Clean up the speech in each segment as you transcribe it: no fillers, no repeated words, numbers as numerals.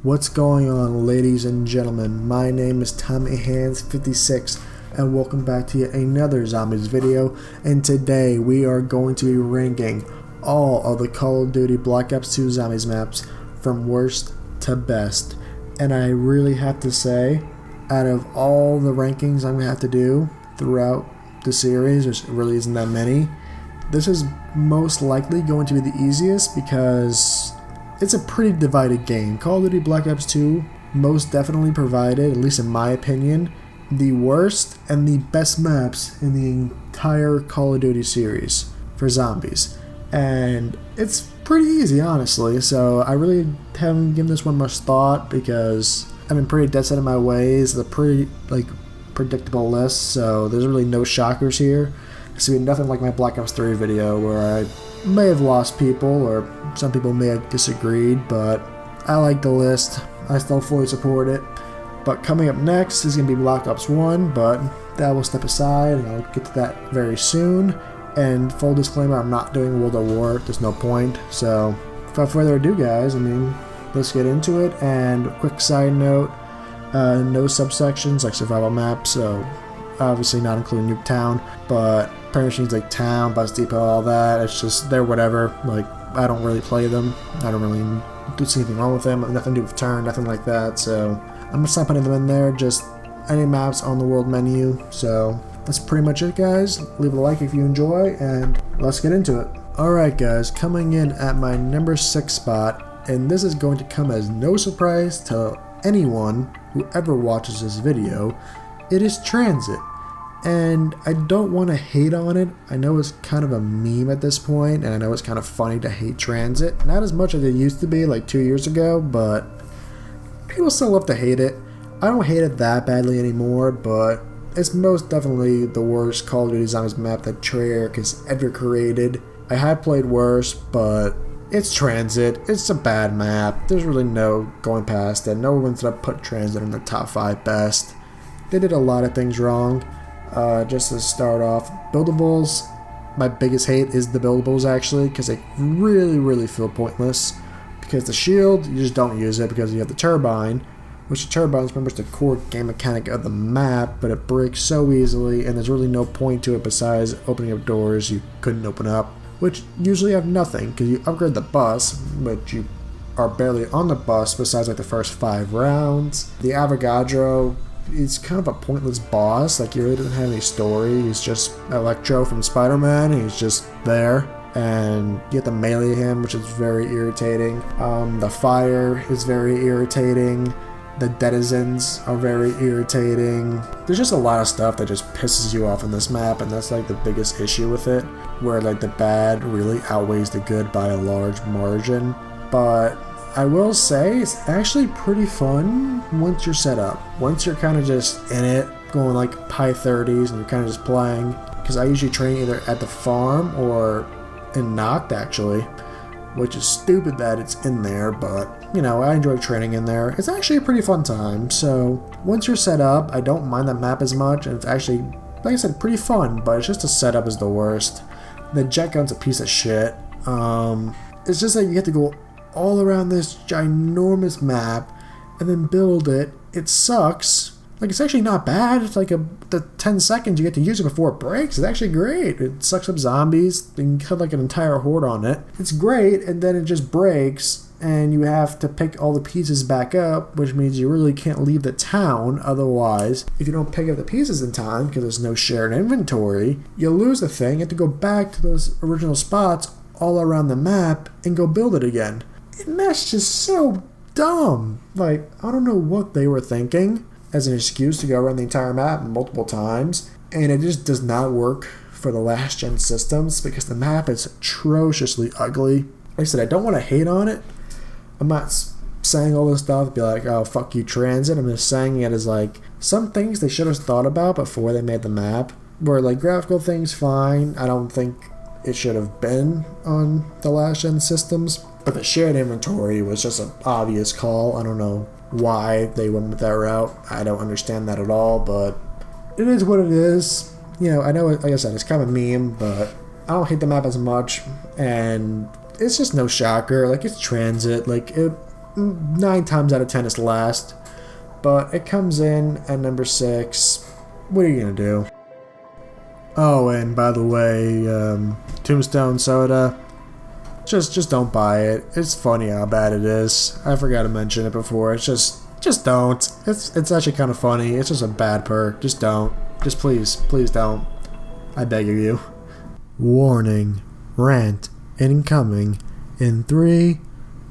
What's going on, ladies and gentlemen? My name is TommyHands56 and welcome back to yet another Zombies video, and today we are going to be ranking all of the Call of Duty Black Ops 2 Zombies maps from worst to best. And I really have to say, out of all the rankings I'm going to have to do throughout the series, which really isn't that many, this is most likely going to be the easiest because it's a pretty divided game. Call of Duty Black Ops 2 most definitely provided, at least in my opinion, the worst and the best maps in the entire Call of Duty series for zombies. And it's pretty easy, honestly, so I really haven't given this one much thought because I've been pretty dead set in my ways. It's a pretty predictable list, so there's really no shockers here. So nothing like my Black Ops 3 video where I may have lost people or some people may have disagreed, but I like the list. I still fully support it. But coming up next is going to be Black Ops 1, but that will step aside and I'll get to that very soon. And full disclaimer, I'm not doing World at War. There's no point. So without further ado, guys, let's get into it. And quick side note, no subsections like survival maps, so obviously not including Nuketown, but permissions like town, bus depot, all that, it's just, they're whatever. Like, I don't really play them. I don't really see anything wrong with them. Nothing to do with turn, nothing like that, so I'm just not putting them in there, just any maps on the world menu. So that's pretty much it, guys. Leave a like if you enjoy, and let's get into it. Alright, guys, coming in at my number 6 spot, and this is going to come as no surprise to anyone who ever watches this video, it is Transit. And I don't want to hate on it. I know it's kind of a meme at this point, and I know it's kind of funny to hate Transit. Not as much as it used to be like 2 years ago, but people still love to hate it. I don't hate it that badly anymore, but it's most definitely the worst Call of Duty Zombies map that Treyarch has ever created. I have played worse, but it's Transit. It's a bad map. There's really no going past it. No one's gonna put Transit in the top 5 best. They did a lot of things wrong. Just to start off, buildables, my biggest hate is the buildables actually, because they really feel pointless. Because the shield, you just don't use it because you have the turbine, which the turbine is pretty much the core game mechanic of the map, but it breaks so easily and there's really no point to it besides opening up doors you couldn't open up, which usually have nothing because you upgrade the bus, but you are barely on the bus besides like the first 5 rounds. The Avogadro, he's kind of a pointless boss. Like, he really doesn't have any story. He's just Electro from Spider-Man. He's just there, and you have to melee him, which is very irritating. The fire is very irritating. The denizens are very irritating. There's just a lot of stuff that just pisses you off in this map, and that's like the biggest issue with it, where like the bad really outweighs the good by a large margin. But I will say it's actually pretty fun once you're set up. Once you're kind of just in it, going like high 30s and you're kind of just playing. Because I usually train either at the farm or in Noct actually, which is stupid that it's in there, but you know, I enjoy training in there. It's actually a pretty fun time. So once you're set up, I don't mind that map as much, and it's actually, like I said, pretty fun, but it's just the setup is the worst. The jet gun's a piece of shit. It's just that you have to go all around this ginormous map and then build it. It sucks. Like, it's actually not bad. It's like the 10 seconds you get to use it before it breaks. It's actually great. It sucks up zombies. You can cut like an entire horde on it. It's great, and then it just breaks and you have to pick all the pieces back up, which means you really can't leave the town. Otherwise, if you don't pick up the pieces in time because there's no shared inventory, you lose the thing. You have to go back to those original spots all around the map and go build it again. And that's just so dumb. Like, I don't know what they were thinking as an excuse to go around the entire map multiple times. And it just does not work for the last gen systems because the map is atrociously ugly. Like I said, I don't want to hate on it. I'm not saying all this stuff, be like, oh, fuck you, Transit. I'm just saying it as like, some things they should have thought about before they made the map. Where like graphical things, fine. I don't think it should have been on the last gen systems. But the shared inventory was just an obvious call. I don't know why they went with that route. I don't understand that at all, but it is what it is. You know, I know, like I said, it's kind of a meme, but I don't hate the map as much, and it's just no shocker. Like, it's Transit. Like, 9 times out of 10 it's last. But it comes in at number 6. What are you gonna do? Oh, and by the way, Tombstone soda, just don't buy it. It's funny how bad it is. I forgot to mention it before. It's just don't. It's actually kind of funny. It's just a bad perk. Just don't. Just please don't. I beg of you. Warning. Rant incoming in 3,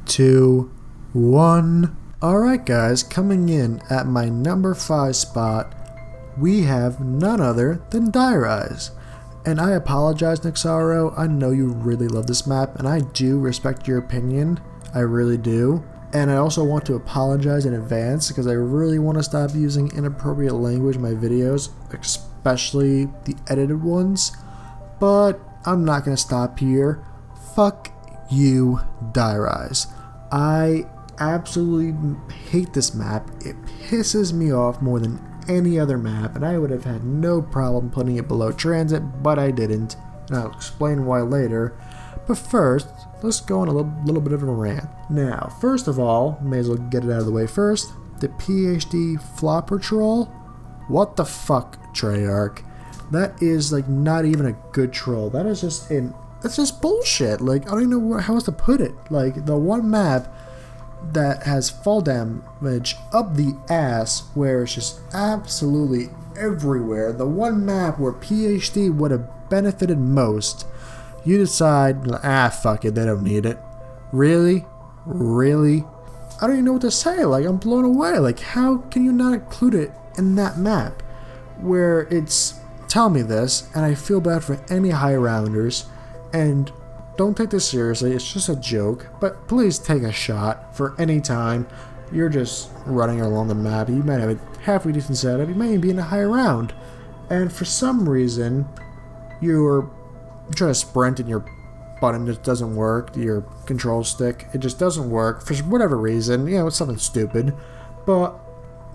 2, 1. Alright guys, coming in at my number 5 spot, we have none other than Dire Eyes. And I apologize, Nixaro, I know you really love this map, and I do respect your opinion, I really do. And I also want to apologize in advance, because I really want to stop using inappropriate language in my videos, especially the edited ones. But I'm not going to stop here. Fuck you, Dire Eyes. I absolutely hate this map. It pisses me off more than any other map, and I would have had no problem putting it below Transit, but I didn't, and I'll explain why later. But first, let's go on a little bit of a rant. Now, first of all, may as well get it out of the way first. The PhD Flop Patrol? What the fuck, Treyarch? That is like not even a good troll. That is just that's just bullshit. Like, I don't even know how else to put it. Like, the one map that has fall damage up the ass, where it's just absolutely everywhere, the one map where PhD would have benefited most, you decide, fuck it, they don't need it. Really? I don't even know what to say. Like, I'm blown away. Like, how can you not include it in that map where it's, tell me this, and I feel bad for any high rounders, and don't take this seriously, it's just a joke, but please take a shot for any time you're just running along the map. You might have a halfway decent setup, you might even be in a high round, and for some reason you're trying to sprint and your button just doesn't work, your control stick, it just doesn't work for whatever reason, you know, it's something stupid, but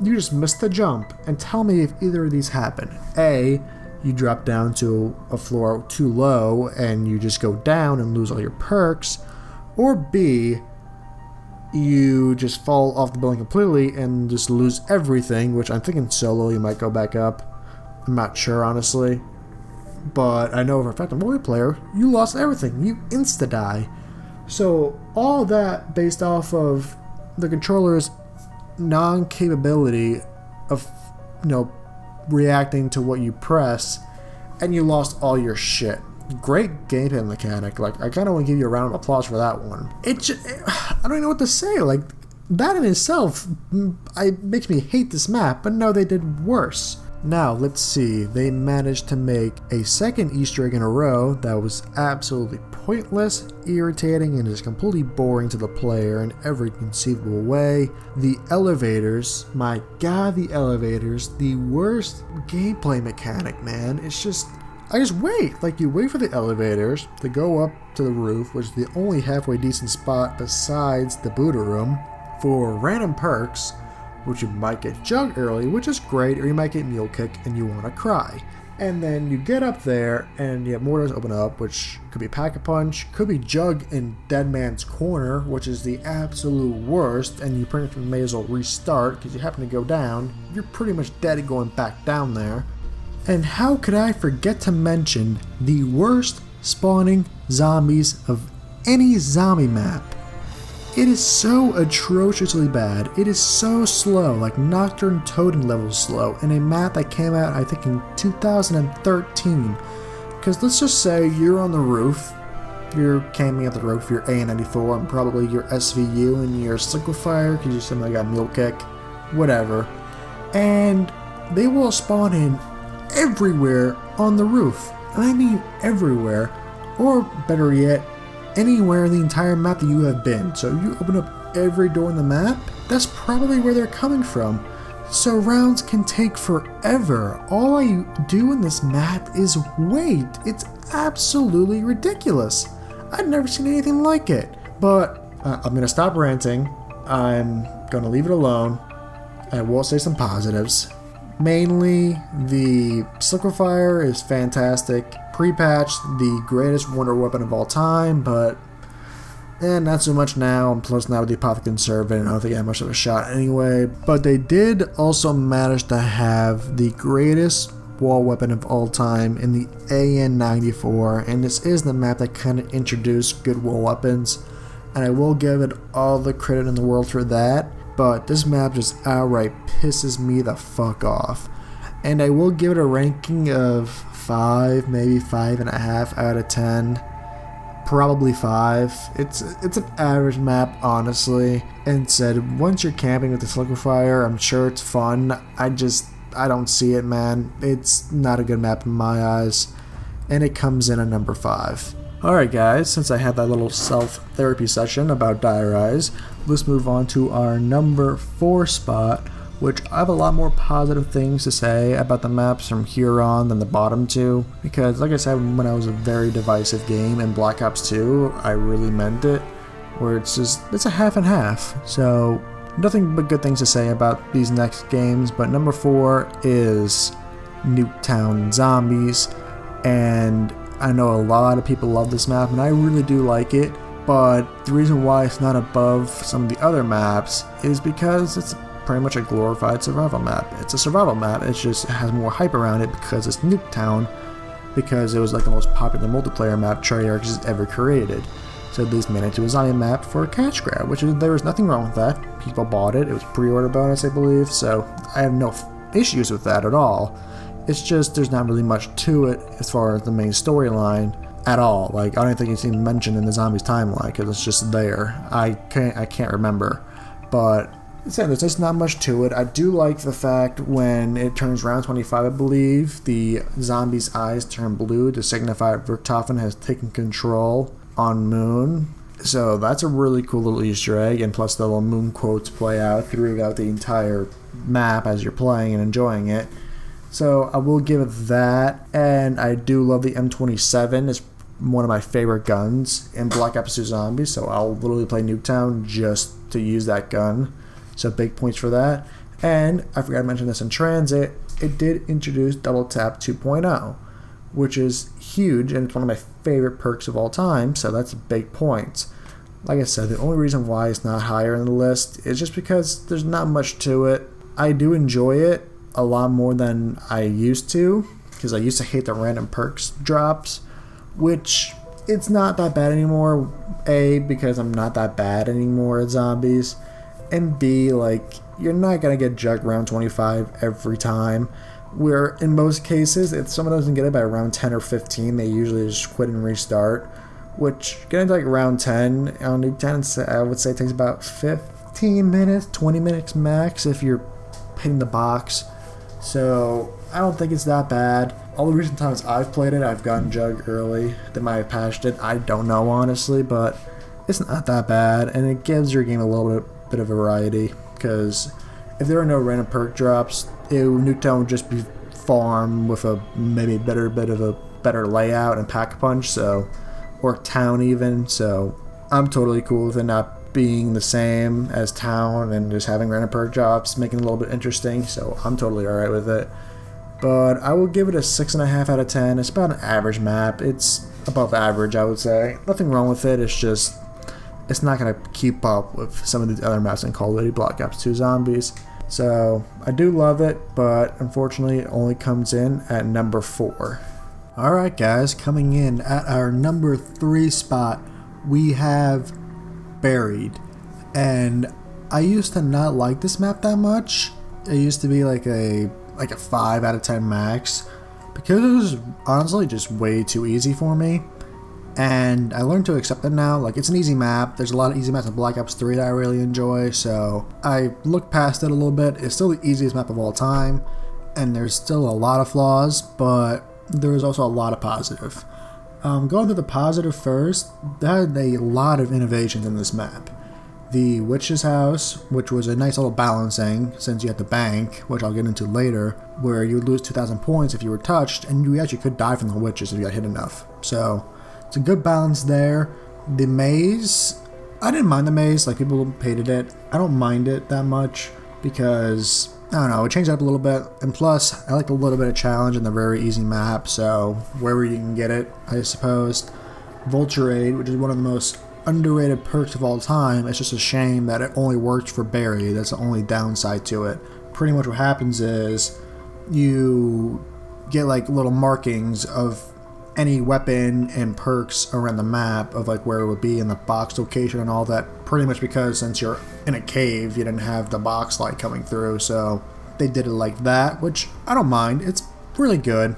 you just missed the jump. And tell me if either of these happen. A, you drop down to a floor too low and you just go down and lose all your perks, or B, you just fall off the building completely and just lose everything, which I'm thinking solo you might go back up. I'm not sure, honestly, but I know for a fact in multiplayer you lost everything, you insta-die. So all that based off of the controller's non-capability of, you know, reacting to what you press, and you lost all your shit. Great gameplay mechanic. Like, I kind of want to give you a round of applause for that one. I don't even know what to say. Like, that in itself makes me hate this map, but no, they did worse. Now, let's see. They managed to make a second Easter egg in a row that was absolutely pointless, irritating, and is completely boring to the player in every conceivable way. The elevators, my god, the elevators, the worst gameplay mechanic, man. It's just, I just wait. Like, you wait for the elevators to go up to the roof, which is the only halfway decent spot besides the Buddha room, for random perks, which you might get Jug early, which is great, or you might get Mule Kick and you want to cry. And then you get up there and you have more doors open up, which could be Pack-a-Punch, could be Jug in Dead Man's Corner, which is the absolute worst, and you pretty much may as well restart because you happen to go down. You're pretty much dead going back down there. And how could I forget to mention the worst spawning zombies of any zombie map? It is so atrociously bad. It is so slow, like Nocturne Totem level slow, in a map that came out, I think, in 2013. Because let's just say you're on the roof, you're camping at the roof, you're A94, and probably your SVU and your Liquefier, because you somebody got Mule Kick, whatever. And they will spawn in everywhere on the roof. And I mean everywhere. Or better yet, anywhere in the entire map that you have been. So you open up every door in the map, that's probably where they're coming from. So rounds can take forever. All I do in this map is wait. It's absolutely ridiculous. I've never seen anything like it. But I'm going to stop ranting. I'm going to leave it alone. I will say some positives. Mainly, the Liquefier is fantastic. Pre-patched, the greatest wonder weapon of all time, but And not so much now, and plus now with the Apothecary Servant, I don't think I had much of a shot anyway. But they did also manage to have the greatest wall weapon of all time in the AN-94, and this is the map that kind of introduced good wall weapons, and I will give it all the credit in the world for that, but this map just outright pisses me the fuck off. And I will give it a ranking of 5, maybe 5.5 out of 10. Probably 5. It's an average map, honestly. And said, once you're camping with this liquefier, I'm sure it's fun. I don't see it, man. It's not a good map in my eyes. And it comes in at number 5. Alright guys, since I had that little self-therapy session about Dire Eyes, let's move on to our number 4 spot, which I have a lot more positive things to say about the maps from here on than the bottom two, because like I said, when I was a very divisive game in Black Ops 2, I really meant it, where it's a half and half. So nothing but good things to say about these next games, but number 4 is Nuketown Zombies, and I know a lot of people love this map, and I really do like it, but the reason why it's not above some of the other maps is because it's pretty much a glorified survival map. It's a survival map, it just has more hype around it because it's Nuketown, because it was like the most popular multiplayer map Treyarch has ever created. So they made it into a zombie map for a cash grab, which there was nothing wrong with that. People bought it, it was pre-order bonus I believe, so I have no issues with that at all. It's just there's not really much to it as far as the main storyline at all. Like, I don't think it's even mentioned in the zombies timeline because it's just there. I can't remember, but there's just not much to it. I do like the fact when it turns round 25, I believe, the zombies' eyes turn blue to signify Richtofen has taken control on Moon. So that's a really cool little Easter egg, and plus the little Moon quotes play out throughout the entire map as you're playing and enjoying it. So I will give it that, and I do love the M27. It's one of my favorite guns in Black Ops 2 Zombies, so I'll literally play Nuketown just to use that gun. So big points for that. And I forgot to mention this in transit, it did introduce Double Tap 2.0, which is huge, and it's one of my favorite perks of all time, so that's big points. Like I said, the only reason why it's not higher in the list is just because there's not much to it. I do enjoy it a lot more than I used to, because I used to hate the random perks drops, which it's not that bad anymore. A, because I'm not that bad anymore at zombies, and B, like, you're not gonna get jugged round 25 every time, where in most cases if someone doesn't get it by round 10 or 15, they usually just quit and restart, which getting to like round 10 on Nuketown, I would say it takes about 15 minutes, 20 minutes max if you're hitting the box. So I don't think it's that bad. All the recent times I've played it, I've gotten jugged early. They might have patched it, I don't know honestly, but it's not that bad, and it gives your game a little bit of variety, because if there are no random perk drops, Nuketown would just be farm with a maybe bit of a better layout and pack punch, so, or town even, so I'm totally cool with it not being the same as town and just having random perk drops, making it a little bit interesting, so I'm totally alright with it. But I will give it a 6.5 out of 10. It's about an average map. It's above average, I would say. Nothing wrong with it, it's just it's not going to keep up with some of the other maps in Call of Duty Black Ops 2 Zombies. So I do love it, but unfortunately it only comes in at number 4. Alright guys, coming in at our number 3 spot, we have Buried. And I used to not like this map that much. It used to be like a 5 out of 10 max, because it was honestly just way too easy for me. And I learned to accept it now. Like, it's an easy map. There's a lot of easy maps in Black Ops 3 that I really enjoy, so I look past it a little bit. It's still the easiest map of all time, and there's still a lot of flaws, but there is also a lot of positive. Going to the positive first, there had a lot of innovations in this map. The Witch's House, which was a nice little balancing, since you had the bank, which I'll get into later, where you would lose 2,000 points if you were touched, and you actually could die from the witches if you got hit enough. So it's a good balance there. The maze, I didn't mind the maze, like people hated it. I don't mind it that much because, I don't know, it changed it up a little bit. And plus, I like a little bit of challenge in the very easy map, so wherever you can get it, I suppose. Vulture Aid, which is one of the most underrated perks of all time. It's just a shame that it only works for Barry. That's the only downside to it. Pretty much what happens is you get like little markings of any weapon and perks around the map of like where it would be in the box location and all that, pretty much because since you're in a cave you didn't have the box light coming through, so they did it like that, which I don't mind. It's really good,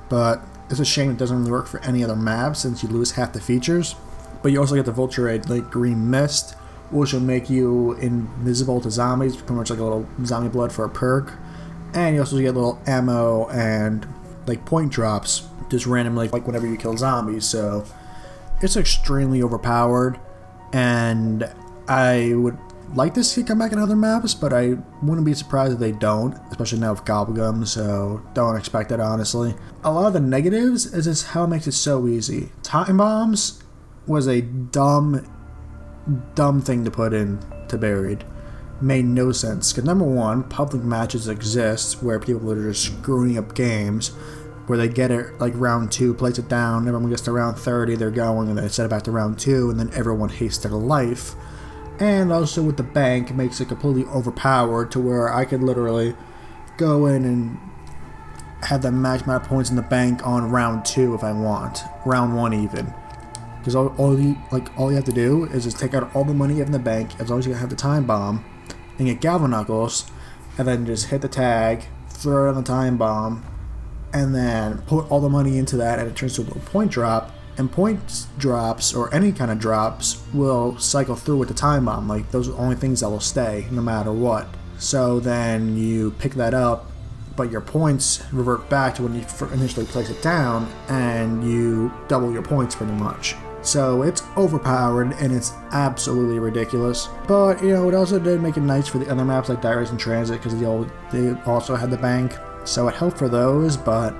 but it's a shame it doesn't really work for any other map since you lose half the features. But you also get the Vulturate like green mist, which will make you invisible to zombies, pretty much like a little zombie blood for a perk. And you also get little ammo and like point drops just randomly, like whenever you kill zombies. So it's extremely overpowered, and I would like to see it come back in other maps, but I wouldn't be surprised if they don't, especially now with Gobblegum, so don't expect it, honestly. A lot of the negatives is just how it makes it so easy. Time bombs was a dumb thing to put in to Buried. Made no sense, because number one, public matches exist where people are just screwing up games, where they get it like round 2, place it down, everyone gets to round 30, they're going, and they set it back to round 2, and then everyone hates their life. And also with the bank, it makes it completely overpowered to where I could literally go in and have them match my points in the bank on round 2 if I want, round 1 even. Because all you have to do is just take out all the money you have in the bank, as long as you have the time bomb, and get Galvan Knuckles, and then just hit the tag, throw it on the time bomb, and then put all the money into that, and it turns to a little point drop. And point drops, or any kind of drops, will cycle through with the time bomb. Like, those are the only things that will stay, no matter what. So then you pick that up, but your points revert back to when you initially place it down, and you double your points pretty much. So it's overpowered, and it's absolutely ridiculous. But, you know, it also did make it nice for the other maps like Diaries in Transit, because they also had the bank. So it helped for those, but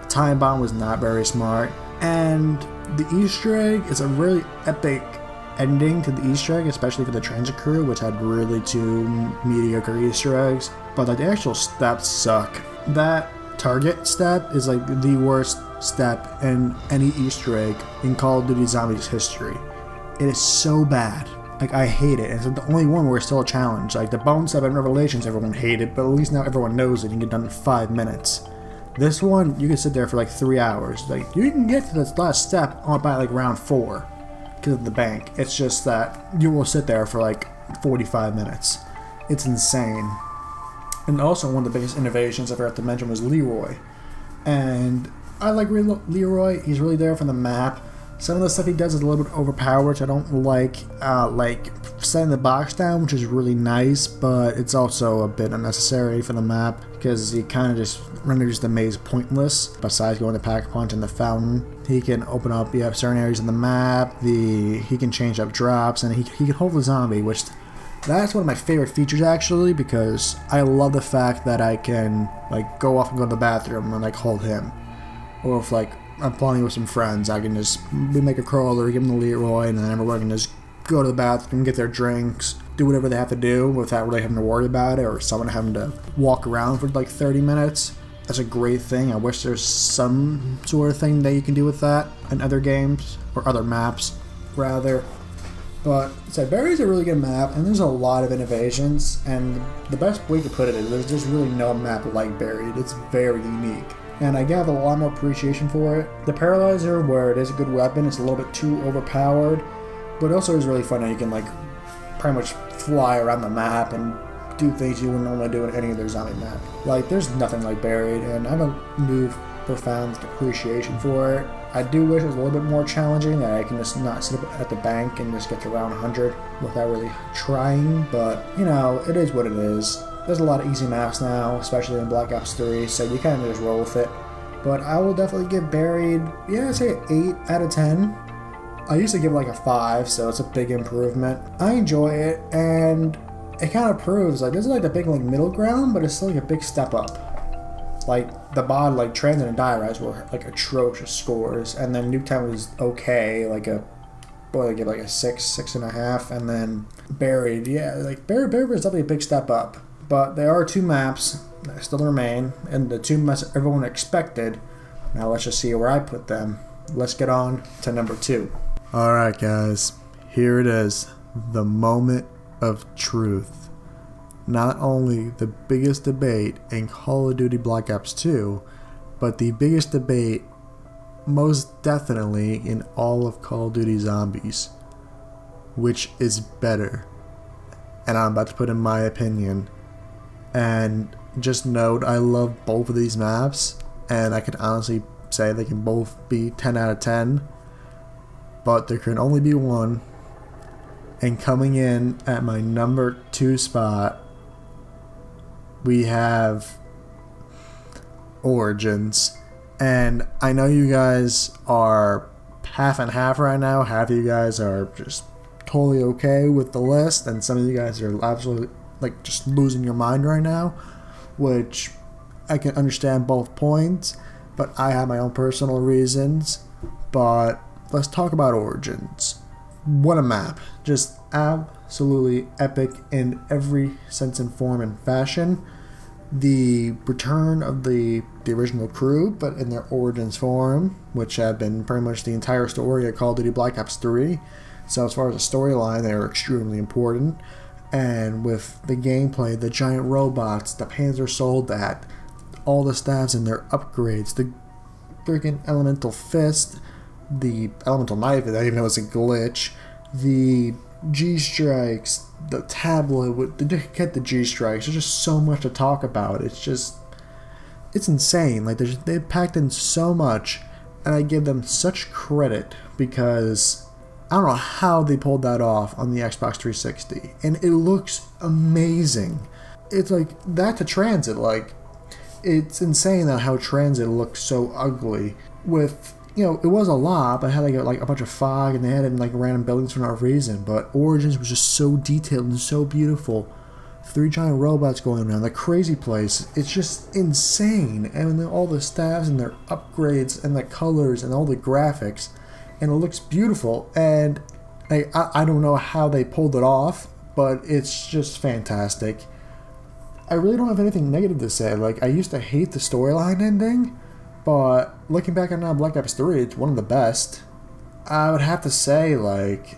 the time bomb was not very smart. And the Easter egg is a really epic ending to the Easter egg, especially for the Transit crew, which had really 2 mediocre Easter eggs. But like the actual steps suck. That target step is like the worst step in any Easter egg in Call of Duty Zombies history. It is so bad. Like, I hate it. It's the only one where it's still a challenge. Like the Bone Step and Revelations, everyone hated, but at least now everyone knows it and get done in 5 minutes. This one, you can sit there for like 3 hours. Like, you can get to this last step by like round 4 because of the bank. It's just that you will sit there for like 45 minutes. It's insane. And also, one of the biggest innovations I forgot to mention was Leroy. And I like Leroy. He's really there for the map. Some of the stuff he does is a little bit overpowered, which I don't like setting the box down, which is really nice, but it's also a bit unnecessary for the map because he kind of just renders the maze pointless. Besides going to Pack Punch and the fountain, he can open up certain areas in the map. He can change up drops, and he can hold the zombie, which that's one of my favorite features actually, because I love the fact that I can like go off and go to the bathroom and like hold him, or if like I'm playing with some friends, I can just make a crawler, give them the Leroy, and then everyone can just go to the bathroom, get their drinks, do whatever they have to do without really having to worry about it, or someone having to walk around for like 30 minutes. That's a great thing. I wish there's some sort of thing that you can do with that in other games, or other maps, rather. But Barry's a really good map, and there's a lot of innovations, and the best way to put it is there's just really no map like Buried. It's very unique. And I have a lot more appreciation for it. The Paralyzer, where it is a good weapon, it's a little bit too overpowered, but also is really fun that you can like pretty much fly around the map and do things you wouldn't normally do in any other zombie map. Like, there's nothing like Buried, and I have a new profound appreciation for it. I do wish it was a little bit more challenging, that I can just not sit up at the bank and just get to round 100 without really trying, but you know, it is what it is. There's a lot of easy maps now, especially in Black Ops 3, so you kind of just roll with it. But I will definitely give Buried, I'd say an 8 out of 10. I used to give it like a 5, so it's a big improvement. I enjoy it, and it kind of proves, like, this is like the big like middle ground, but it's still like a big step up. Like, the mod, like, Transit and Die-Rise were like atrocious scores, and then Nuketown was okay, like a, I give like a 6, 6.5, and then Buried, Buried was definitely a big step up. But there are 2 maps that still remain, and the 2 maps everyone expected. Now let's just see where I put them. Let's get on to number 2. Alright guys, here it is, the moment of truth. Not only the biggest debate in Call of Duty Black Ops 2, but the biggest debate most definitely in all of Call of Duty Zombies. Which is better? And I'm about to put in my opinion. And just note, I love both of these maps, and I can honestly say they can both be 10 out of 10, but there can only be one. And coming in at my number 2 spot, we have Origins. And I know you guys are half and half right now. Half of you guys are just totally okay with the list, and some of you guys are absolutely like just losing your mind right now, which I can understand both points, but I have my own personal reasons. But let's talk about Origins. What a map. Just absolutely epic in every sense and form and fashion. The return of the original crew, but in their Origins form, which had been pretty much the entire story of Call of Duty Black Ops 3. So as far as the storyline, they are extremely important. And with the gameplay, the giant robots, the Panzer Soldat, all the stats and their upgrades, the freaking Elemental Fist, the Elemental Knife, I didn't even know it was a glitch, the G-Strikes, the tablet, get the G-Strikes, there's just so much to talk about. It's insane. Like, they've packed in so much, and I give them such credit because I don't know how they pulled that off on the Xbox 360, and it looks amazing. It's like that to Transit. Like, it's insane that how Transit looks so ugly. With, you know, it was a lot, but it had like a bunch of fog, and they had it in like random buildings for no reason. But Origins was just so detailed and so beautiful. 3 giant robots going around, the crazy place. It's just insane, and then all the stats and their upgrades and the colors and all the graphics. And it looks beautiful, and I don't know how they pulled it off, but it's just fantastic. I really don't have anything negative to say. Like, I used to hate the storyline ending, but looking back on now Black Ops 3, it's one of the best. I would have to say, like,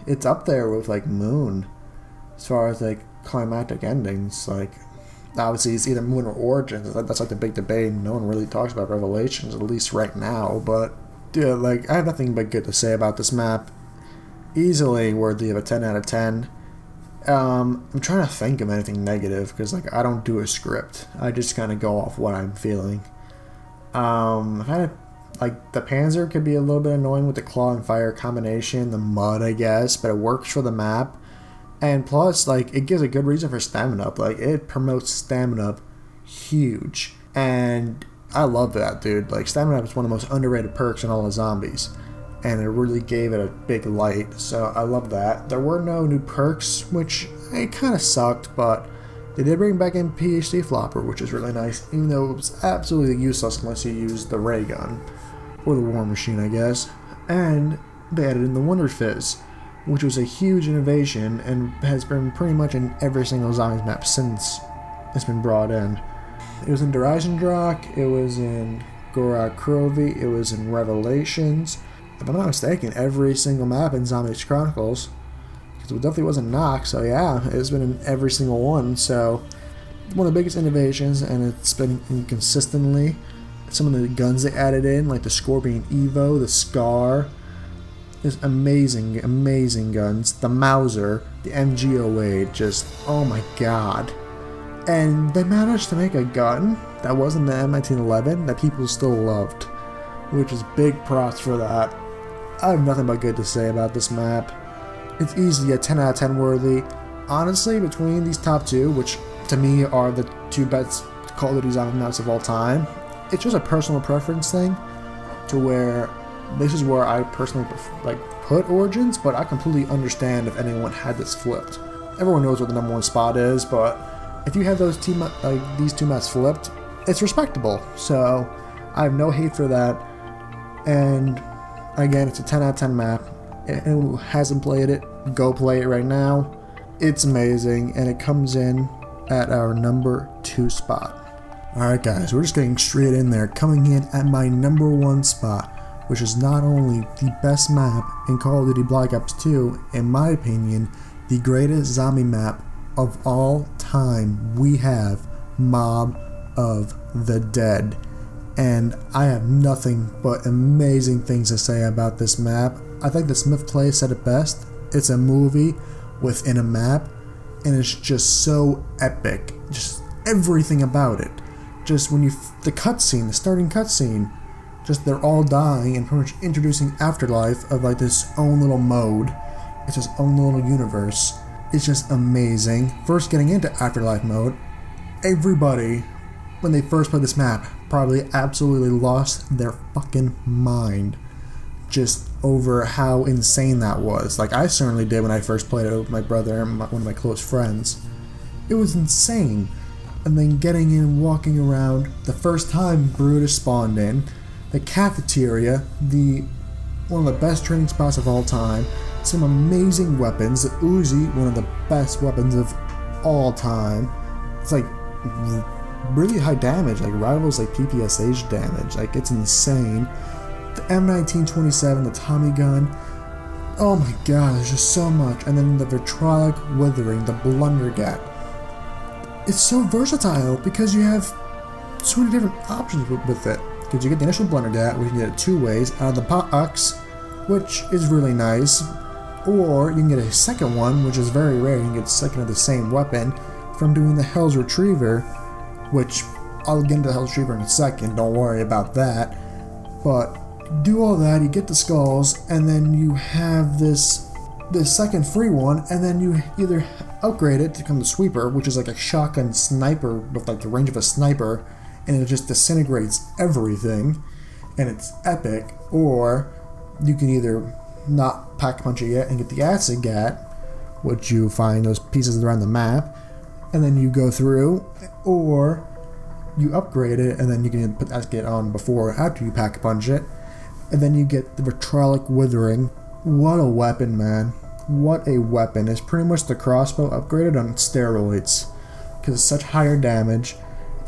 it's up there with, like, Moon, as far as, like, climactic endings. Like, obviously it's either Moon or Origins. That's, like, the big debate. No one really talks about Revelations, at least right now, but dude, like, I have nothing but good to say about this map. Easily worthy of a 10 out of 10. I'm trying to think of anything negative, because, like, I don't do a script. I just kind of go off what I'm feeling. Like, the Panzer could be a little bit annoying with the claw and fire combination, the mud, I guess, but it works for the map. And plus, like, it gives a good reason for stamina up. Like, it promotes stamina up huge. And I love that, dude. Like, stamina is one of the most underrated perks in all the zombies, and it really gave it a big light, so I love that. There were no new perks, which it kind of sucked, but they did bring back in PhD Flopper, which is really nice, even though it was absolutely useless unless you used the ray gun, or the war machine, I guess. And they added in the Wonder Fizz, which was a huge innovation, and has been pretty much in every single zombies map since it's been brought in. It was in Drak, it was in Gorod Krovi, it was in Revelations. If I'm not mistaken, every single map in Zombies Chronicles. Because it definitely wasn't Nox, so yeah, it's been in every single one. So, one of the biggest innovations, and it's been consistently. Some of the guns they added in, like the Scorpion Evo, the Scar. There's amazing, amazing guns. The Mauser, the MG08, just, oh my god. And they managed to make a gun that wasn't the M1911 that people still loved, which is big props for that. I have nothing but good to say about this map. It's easily a 10 out of 10 worthy. Honestly, between these top two, which to me are the 2 best Call of Duty zombie maps of all time, it's just a personal preference thing, to where this is where I personally put Origins, but I completely understand if anyone had this flipped. Everyone knows what the number 1 spot is, but if you have these 2 maps flipped, it's respectable. So I have no hate for that. And again, it's a 10 out of 10 map. Anyone who hasn't played it, go play it right now. It's amazing, and it comes in at our number 2 spot. Alright guys, we're just getting straight in there. Coming in at my number 1 spot, which is not only the best map in Call of Duty Black Ops 2, in my opinion, the greatest zombie map of all time. We have Mob of the Dead. And I have nothing but amazing things to say about this map. I think the Smith Clay said it best. It's a movie within a map, and it's just so epic. Just everything about it. Just when the cutscene, the starting cutscene, just they're all dying and pretty much introducing Afterlife of like this own little mode. It's its own little universe. It's just amazing. First getting into Afterlife mode, everybody, when they first played this map, probably absolutely lost their fucking mind just over how insane that was. Like, I certainly did when I first played it with my brother and one of my close friends. It was insane. And then getting in, walking around, the first time Brutus spawned in, the cafeteria, one of the best training spots of all time, some amazing weapons, the Uzi, one of the best weapons of all time. It's like really high damage, like rivals like PPSH damage, like it's insane. The M1927, the Tommy gun, oh my god, there's just so much. And then the Vitrolic Withering, the Blundergat. It's so versatile because you have so many different options with it. Because you get the initial Blundergat, which you can get it two ways, out of the box, which is really nice, or you can get a second one, which is very rare. You can get a second of the same weapon from doing the Hell's Retriever, which I'll get into the Hell's Retriever in a second, don't worry about that. But do all that, you get the skulls, and then you have this second free one, and then you either upgrade it to become the Sweeper, which is like a shotgun sniper with like the range of a sniper, and it just disintegrates everything, and it's epic. Or you can either not pack punch it yet and get the Acid Gat, which you find those pieces around the map, and then you go through, or you upgrade it and then you can put Acid Gat on before or after you pack punch it, and then you get the Vitrolic Withering. What a weapon, man. What a weapon. It's pretty much the crossbow upgraded on steroids, because it's such higher damage.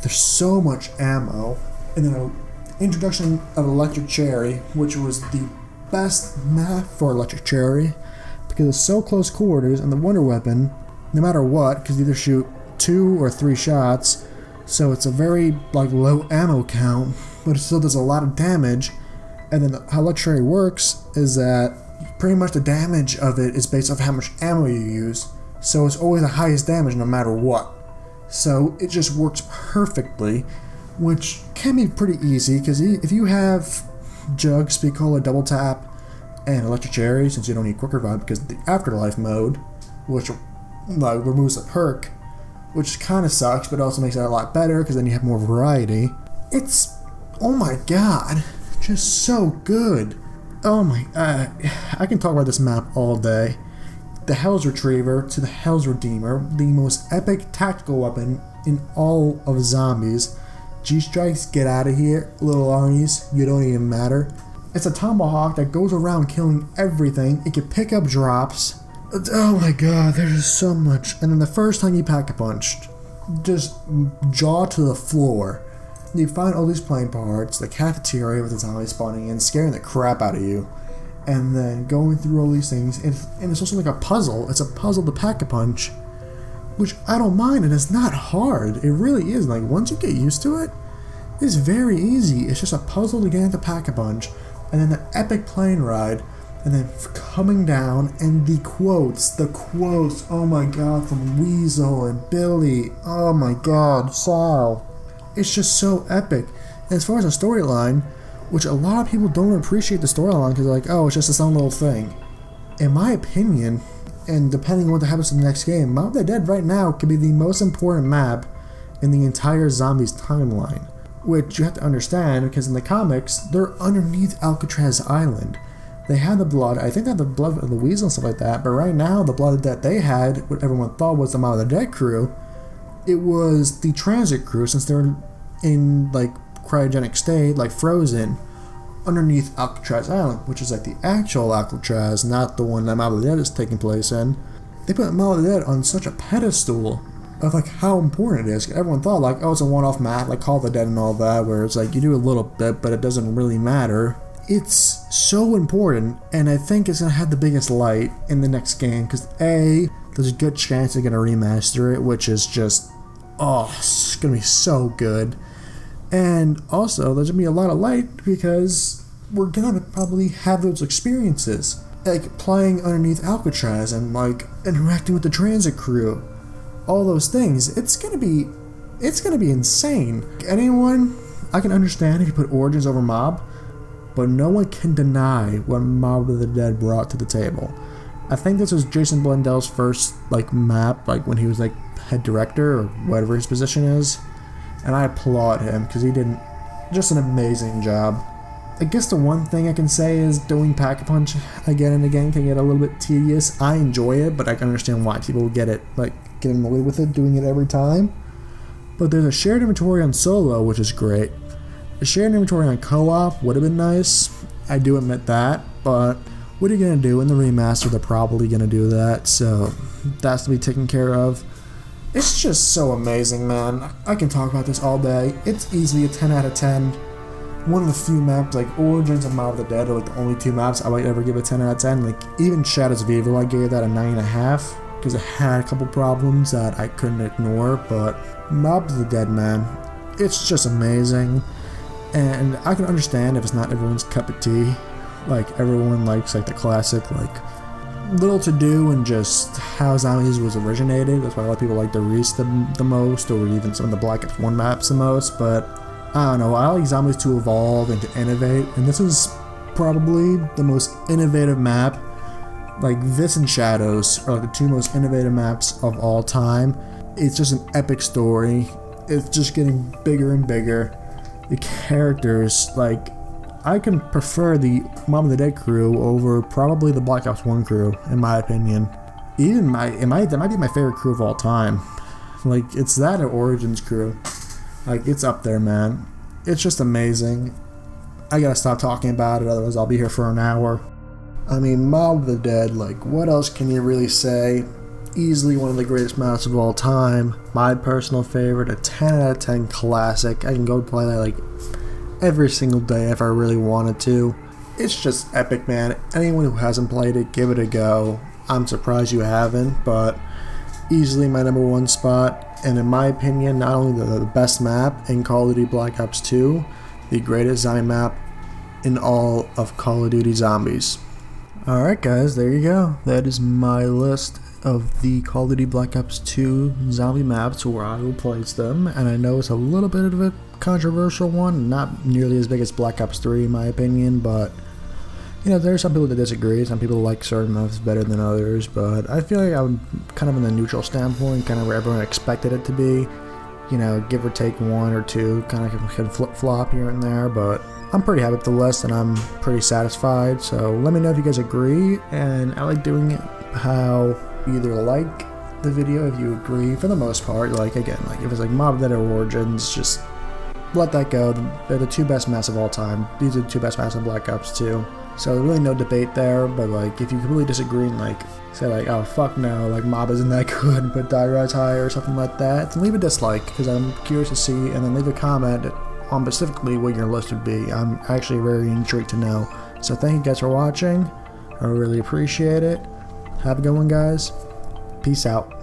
There's so much ammo. And then an introduction of Electric Cherry, which was the best map for Electric Cherry, because it's so close quarters, and the Wonder Weapon, no matter what, because you either shoot 2 or 3 shots, so it's a very like low ammo count, but it still does a lot of damage. And then how Electric Cherry works is that pretty much the damage of it is based off how much ammo you use, so it's always the highest damage no matter what. So it just works perfectly, which can be pretty easy, because if you have Jug, Speed Cola, Double Tap, and Electric Cherry, since you don't need Quick Revive because the Afterlife mode, which removes a perk, which kind of sucks, but also makes it a lot better because then you have more variety. It's, oh my god, just so good. Oh my, I can talk about this map all day. The Hell's Retriever to the Hell's Redeemer, the most epic tactical weapon in all of zombies. G-Strikes, get out of here. Little armies, you don't even matter. It's a tomahawk that goes around killing everything. It can pick up drops. Oh my god, there's just so much. And then the first time you pack a punch, just jaw to the floor. You find all these plane parts, the cafeteria with the zombies spawning in, scaring the crap out of you. And then going through all these things, and it's also like a puzzle. It's a puzzle to pack a punch, which I don't mind, and it's not hard. It really is. Like, once you get used to it, it's very easy. It's just a puzzle to get into pack a punch, and then the epic plane ride, and then coming down, and the quotes, oh my god, from Weasel and Billy, oh my god, Sal. It's just so epic. And as far as the storyline, which a lot of people don't appreciate the storyline because they're like, oh, it's just this own little thing. In my opinion, and depending on what happens in the next game, Mob of the Dead right now could be the most important map in the entire Zombies timeline. Which you have to understand, because in the comics, they're underneath Alcatraz Island. They had the blood, I think they had the blood of the Weasel and stuff like that, but right now, the blood that they had, what everyone thought was the Mob of the Dead crew, it was the transit crew, since they're in, like, cryogenic state, like frozen, underneath Alcatraz Island, which is like the actual Alcatraz, not the one that Mob of the Dead is taking place in. They put Mob of the Dead on such a pedestal of like how important it is. Everyone thought like, oh, it's a one-off map, like Call of the Dead and all that, where it's like you do a little bit, but it doesn't really matter. It's so important, and I think it's going to have the biggest light in the next game, because A, there's a good chance they're going to remaster it, which is just, oh, it's going to be so good. And also, there's going to be a lot of light, because we're going to probably have those experiences, like playing underneath Alcatraz, and like interacting with the transit crew. All those things. It's going to be insane. Anyone, I can understand if you put Origins over Mob, but no one can deny what Mob of the Dead brought to the table. I think this was Jason Blundell's first like map, like when he was like head director or whatever his position is, and I applaud him because he did just an amazing job. I guess the one thing I can say is doing Pack-a-Punch again and again can get a little bit tedious. I enjoy it, but I can understand why people get annoyed with it, doing it every time. But there's a shared inventory on solo, which is great. A shared inventory on co-op would have been nice, I do admit that, but what are you going to do? In the remaster, they're probably going to do that, so that's to be taken care of. It's just so amazing, man. I can talk about this all day. It's easily a 10 out of 10. One of the few maps, like Origins and Mob of the Dead, are like the only two maps I might ever give a 10 out of 10. Like, even Shadows of Evil, I gave that a 9.5, because it had a couple problems that I couldn't ignore, but Mob of the Dead, man, it's just amazing. And I can understand if it's not everyone's cup of tea. Like, everyone likes like the classic, like, little to do and just how zombies was originated. That's why a lot of people like the Reese the most, or even some of the Black Ops 1 maps the most. But I don't know, I like zombies to evolve and to innovate, and this is probably the most innovative map. Like, this and Shadows are like the two most innovative maps of all time. It's just an epic story. It's just getting bigger and bigger. The characters, like, I can prefer the Mob of the Dead crew over probably the Black Ops 1 crew, in my opinion. Even that might be my favorite crew of all time. Like, it's that or Origins crew. Like, it's up there, man. It's just amazing. I gotta stop talking about it, otherwise I'll be here for an hour. I mean, Mob of the Dead, like, what else can you really say? Easily one of the greatest maps of all time. My personal favorite, a 10 out of 10 classic. I can go play that like every single day if I really wanted to. It's just epic, man. Anyone who hasn't played it, give it a go. I'm surprised you haven't, but easily my number one spot. And in my opinion, not only the best map in Call of Duty Black Ops 2, the greatest zombie map in all of Call of Duty Zombies. Alright guys, there you go. That is my list of the Call of Duty Black Ops 2 zombie maps where I will place them, and I know it's a little bit of a controversial one, not nearly as big as Black Ops 3 in my opinion, but you know, there are some people that disagree. Some people like certain maps better than others, but I feel like I'm kind of in the neutral standpoint, kind of where everyone expected it to be. You know, give or take one or two, kind of can flip-flop here and there, but I'm pretty happy with the list and I'm pretty satisfied. So let me know if you guys agree, and I like doing it how you either like the video if you agree, for the most part. Like, again, like if it's like Mob of the Dead or Origins, just let that go. They're the two best maps of all time. These are the two best maps in Black Ops 2. So there's really no debate there, but like if you completely disagree and like say like, oh fuck no, like Mob isn't that good, but Die Rise higher or something like that, then leave a dislike, because I'm curious to see, and then leave a comment on specifically what your list would be. I'm actually very intrigued to know. So thank you guys for watching. I really appreciate it. Have a good one, guys. Peace out.